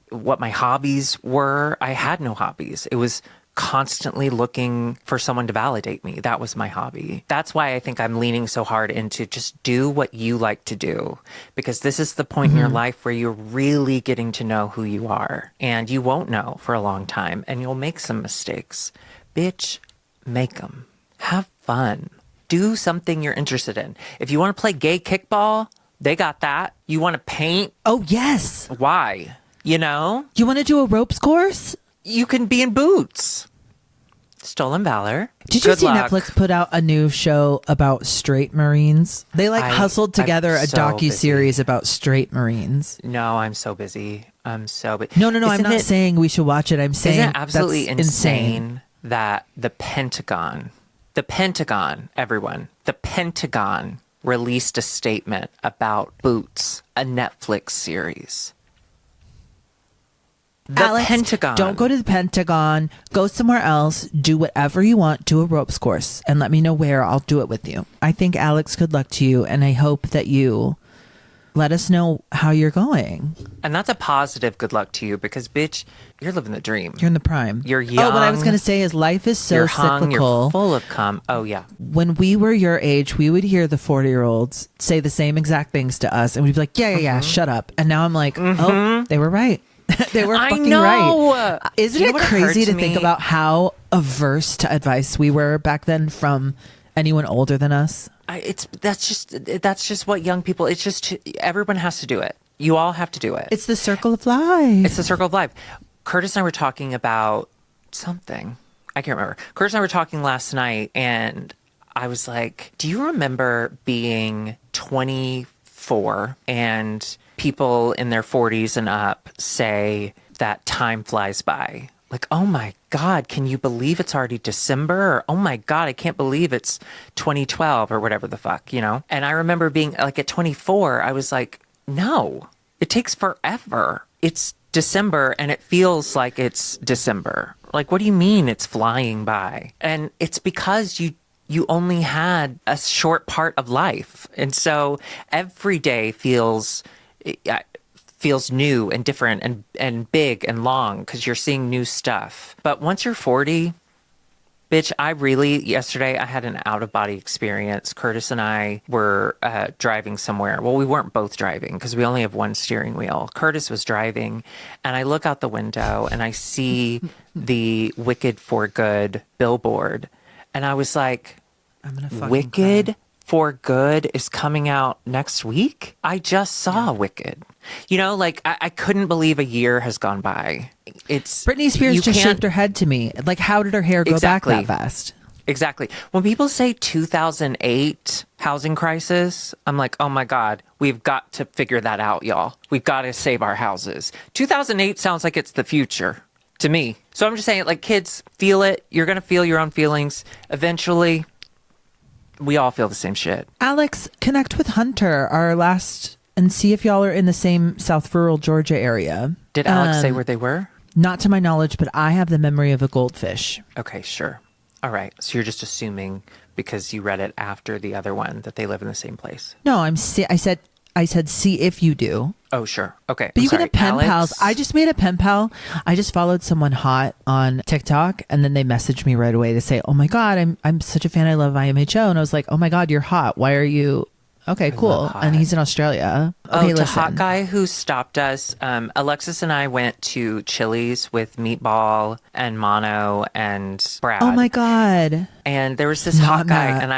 what my hobbies were. I had no hobbies. It was constantly looking for someone to validate me. That was my hobby. That's why I think I'm leaning so hard into just do what you like to do, because this is the point in your life where you're really getting to know who you are, and you won't know for a long time and you'll make some mistakes. Bitch, make them. Have fun. Do something you're interested in. If you want to play gay kickball, they got that. You want to paint? Oh, yes. Why? You know? You want to do a ropes course? You can be in boots. Stolen Valor. Did you Good see luck. Netflix put out a new show about straight Marines? They hustled together I'm a so docu-series about straight Marines. No, I'm so busy. I'm so busy. No, I'm not saying we should watch it. I'm saying isn't it absolutely that's insane that the Pentagon, everyone, the Pentagon released a statement about Boots, a Netflix series. The Alex, Pentagon. Don't go to the Pentagon. Go somewhere else. Do whatever you want. Do a ropes course and let me know where. I'll do it with you. I think, Alex, good luck to you. And I hope that you let us know how you're going. And that's a positive good luck to you because, bitch, you're living the dream. You're in the prime. You're young. Oh, what I was going to say is life is so you're hung, cyclical. You're full of cum. Oh, yeah. When we were your age, we would hear the 40-year-olds say the same exact things to us. And we'd be like, yeah, shut up. And now I'm like, oh, they were right. They were fucking right. Isn't it crazy to think about how averse to advice we were back then from anyone older than us? That's just what young people. It's just everyone has to do it. You all have to do it. It's the circle of life. It's the circle of life. Curtis and I were talking about something. I can't remember. Curtis and I were talking last night, and I was like, "Do you remember being 24 and people in their 40s and up say that time flies by? Like, oh my God, can you believe it's already December? Or, oh my God, I can't believe it's 2012 or whatever the fuck, you know? And I remember being like at 24, I was like, no, it takes forever. It's December and it feels like it's December. Like, what do you mean it's flying by? And it's because you only had a short part of life. And so every day feels new and different and big and long because you're seeing new stuff. But once you're 40, bitch, yesterday I had an out-of-body experience. Curtis and I were driving somewhere. Well, we weren't both driving because we only have one steering wheel. Curtis was driving, and I look out the window and I see the Wicked for Good billboard. And I was like, I'm gonna fucking Wicked cry. for Good is coming out next week. I just saw Wicked. You know, like I couldn't believe a year has gone by. It's Britney Spears you just can't- shaved her head to me. Like, how did her hair go Exactly. back that fast? Exactly. When people say 2008 housing crisis, I'm like, oh my God, we've got to figure that out, y'all. We've got to save our houses. 2008 sounds like it's the future to me. So I'm just saying, like, kids, feel it. You're going to feel your own feelings. Eventually, we all feel the same shit. Alex, connect with Hunter, our last, and see if y'all are in the same South rural Georgia area. Did Alex say where they were? Not to my knowledge, but I have the memory of a goldfish. Okay, sure. All right. So you're just assuming because you read it after the other one that they live in the same place. No, I said see if you do. Oh, sure. Okay. But I'm you can sorry. have pen Alex? pals. I just made a pen pal. I just followed someone hot on TikTok, and then they messaged me right away to say, "Oh my God, I'm such a fan. I love IMHO." And I was like, "Oh my God, you're hot. Why are you?" Okay, cool. love hot. And he's in Australia. Oh, Okay, the listen. hot guy who stopped us. Alexis and I went to Chili's with Meatball and Mono and Brad. Oh my God. And there was this Not hot guy, Matt. and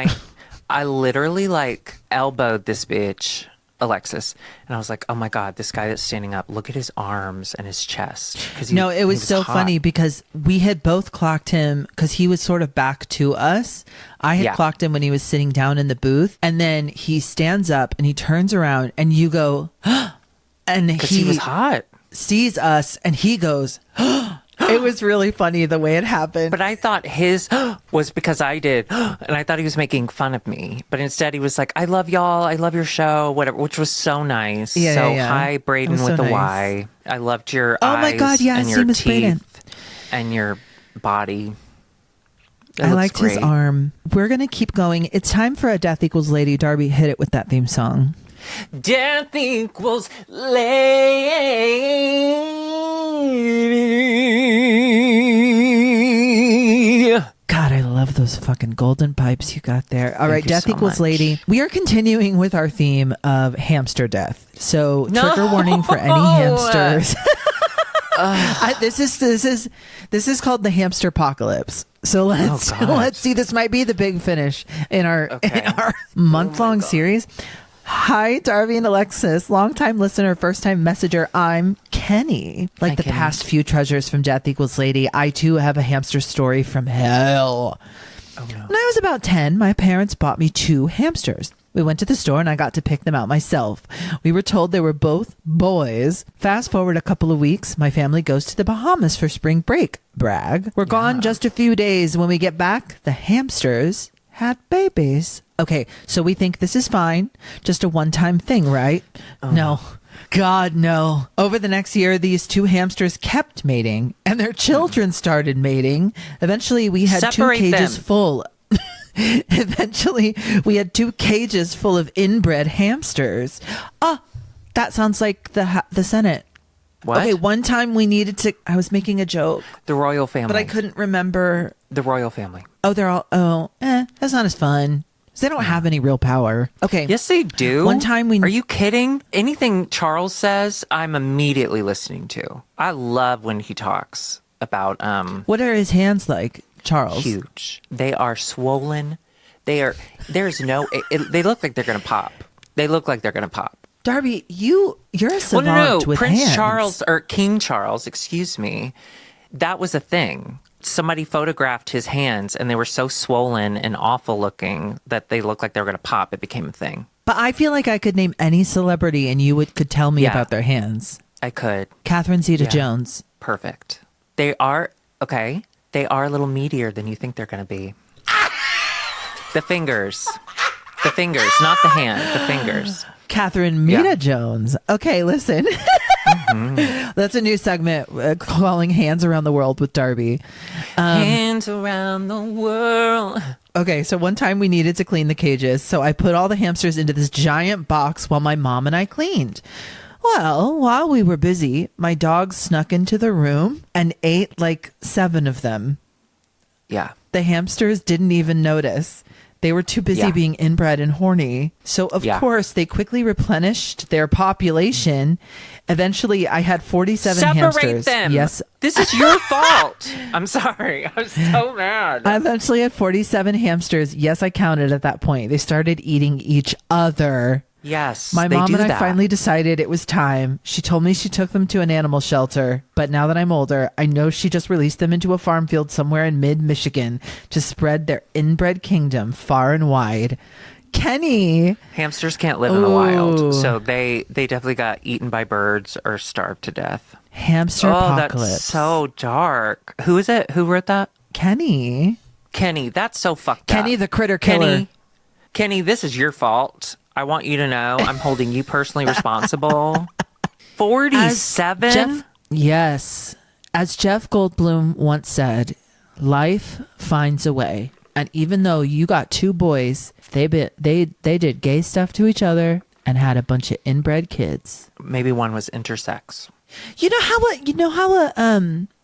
I literally like elbowed this bitch, Alexis, and I was like, oh my God, this guy that's standing up, look at his arms and his chest. No, it was so hot. funny because we had both clocked him because he was sort of back to us. I had Yeah. clocked him when he was sitting down in the booth, and then he stands up and he turns around and you go, and Because he was hot. sees us and he goes, it was really funny the way it happened. But I thought his was because I did, and I thought he was making fun of me. But instead, he was like, "I love y'all. I love your show." Whatever, which was so nice. Yeah, so yeah, yeah. hi, It Braden was with so the nice. Y. I loved your Oh eyes my God, yeah, and his your name is Braden. teeth and your body. It I looks liked his great. arm. We're going to keep going. It's time for a Death Equals Lady. Darby, hit it with that theme song. Death equals lady. God, I love those fucking golden pipes you got there. All right, you Death so Equals much. Lady. We are continuing with our theme of hamster death. So No. trigger warning for any hamsters. This is called the hamster apocalypse. So let's God. let's see. This might be the big finish in our Okay. month long God. series. Hi, Darby and Alexis, longtime listener, first time messenger. I'm Kenny. Like Hi, the Kenny. past few treasures from Death Equals Lady, I too have a hamster story from hell. Oh no. When I was about 10, my parents bought me 2 hamsters. We went to the store and I got to pick them out myself. We were told they were both boys. Fast forward a couple of weeks, my family goes to the Bahamas for spring break. Brag. We're gone just a few days. When we get back, the hamsters had babies. Okay, so we think this is fine. Just a one-time thing, right? No. God, no. Over the next year, these 2 hamsters kept mating and their children started mating. Eventually, we had Separate 2 cages them. full. Eventually, we had 2 cages full of inbred hamsters. Ah, that sounds like the Senate. What? Okay, one time we needed to. I was making a joke, The royal family. but I couldn't remember. The royal family. Oh, they're all. Oh, that's not as fun. 'Cause they don't have any real power. Okay. Yes, they do. One time we- Are you kidding? Anything Charles says, I'm immediately listening to. I love when he talks about What are his hands like, Charles? huge. They are swollen. They are. There's no. They look like they're gonna pop. They look like they're gonna pop. Darby, you're a Well, savant no. with Prince hands. Charles or King Charles, excuse me. That was a thing. Somebody photographed his hands, and they were so swollen and awful looking that they looked like they were gonna pop. It became a thing. But I feel like I could name any celebrity and you could tell me Yeah. about their hands. I could. Catherine Yeah. Zeta-Jones. Perfect. They are, okay, they are a little meatier than you think they're going to be. The fingers. The fingers, not the hand, the fingers. Catherine Yeah. Zeta-Jones. Okay, listen. That's a new segment calling Hands Around the World with Darby. Hands around the world. Okay, so one time we needed to clean the cages, so I put all the hamsters into this giant box while my mom and I cleaned. Well, while we were busy, my dog snuck into the room and ate like 7 of them. Yeah. The hamsters didn't even notice. They were too busy Yeah. being inbred and horny. So, of Yeah. course, they quickly replenished their population. Eventually, I had 47 Separate hamsters. them. Yes. This is your fault. I'm sorry. I'm so mad. I eventually had 47 hamsters. Yes, I counted at that point. They started eating each other. Yes. My they mom do and I that. finally decided it was time. She told me she took them to an animal shelter, but now that I'm older, I know she just released them into a farm field somewhere in mid-Michigan to spread their inbred kingdom far and wide. Kenny! Hamsters can't live in the wild, so they definitely got eaten by birds or starved to death. Hamster apocalypse. That's so dark. Who is it? Who wrote that? Kenny. Kenny. That's so fucked up. Kenny the critter killer. Kenny, this is your fault. I want you to know I'm holding you personally responsible. 47? Yes. As Jeff Goldblum once said, life finds a way. And even though you got two boys, they did gay stuff to each other and had a bunch of inbred kids. Maybe one was intersex. You know how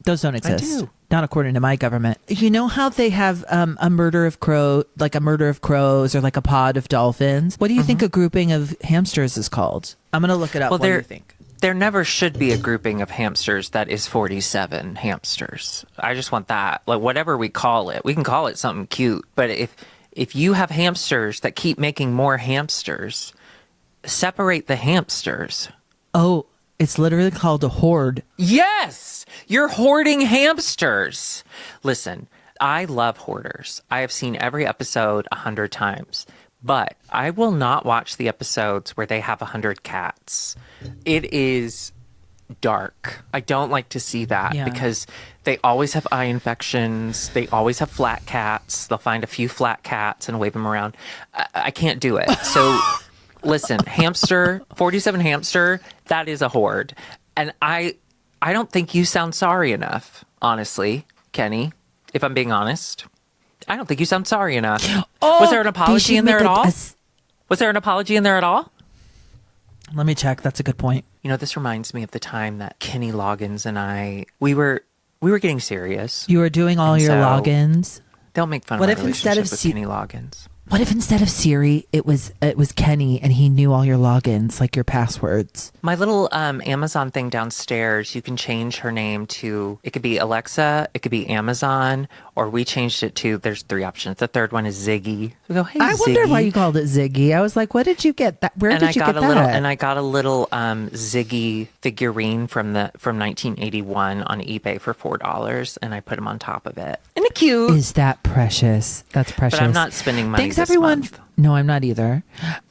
those don't exist. do. Not according to my government. You know how they have a murder of crows or like a pod of dolphins? What do you think a grouping of hamsters is called? I'm going to look it up. Well, What do you think? there never should be a grouping of hamsters that is 47 hamsters. I just want that. Like, whatever we call it, we can call it something cute. But if you have hamsters that keep making more hamsters, separate the hamsters. Oh, it's literally called a horde. Yes! You're hoarding hamsters. Listen, I love hoarders. I have seen every episode 100 times. But I will not watch the episodes where they have 100 cats. It is dark. I don't like to see that because they always have eye infections. They always have flat cats. They'll find a few flat cats and wave them around. I can't do it. So listen, 47 hamster, that is a horde. And I don't think you sound sorry enough, honestly, Kenny, if I'm being honest. I don't think you sound sorry enough. Oh, was there an apology in there at all? Was there an apology in there at all? Let me check. That's a good point. You know, this reminds me of the time that Kenny Loggins and I, we were getting serious. You were doing all your logins. Don't make fun What of if my instead relationship of with Kenny Loggins. What if instead of Siri, it was Kenny and he knew all your logins, like your passwords? My little Amazon thing downstairs, you can change her name to, it could be Alexa, it could be Amazon, or we changed it to, there's 3 options. The third one is Ziggy. We go, hey, I Ziggy. wonder why you called it Ziggy. I was like, what did you get that? Where did you get that? And I got a little Ziggy figurine from 1981 on eBay for $4, and I put him on top of it. Isn't it cute? Is that precious? That's precious. But I'm not spending money Thanks, this everyone. month. No, I'm not either.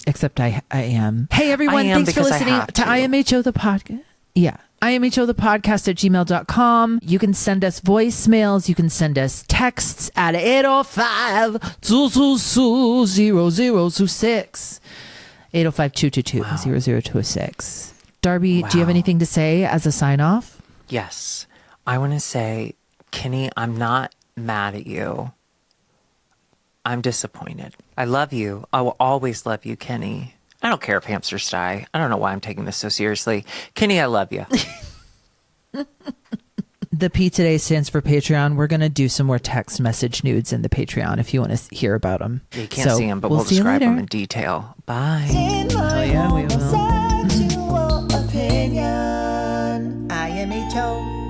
Except I am. Hey, everyone. I am Thanks for because I listening have to to. IMHO the podcast. Yeah. IMHO the podcast at gmail.com. You can send us voicemails. You can send us texts at 805-222-0026. 805-222-0026. Darby, do you have anything to say as a sign off? Yes. I want to say, Kenny, I'm not mad at you. I'm disappointed. I love you. I will always love you, Kenny. I don't care if hamsters die. I don't know why I'm taking this so seriously. Kenny, I love you. The P today stands for Patreon. We're going to do some more text message nudes in the Patreon if you want to hear about them. You can't see them, but we'll see you describe them later. in detail. Bye. Oh, yeah, we will. Sexual opinion. IMHO.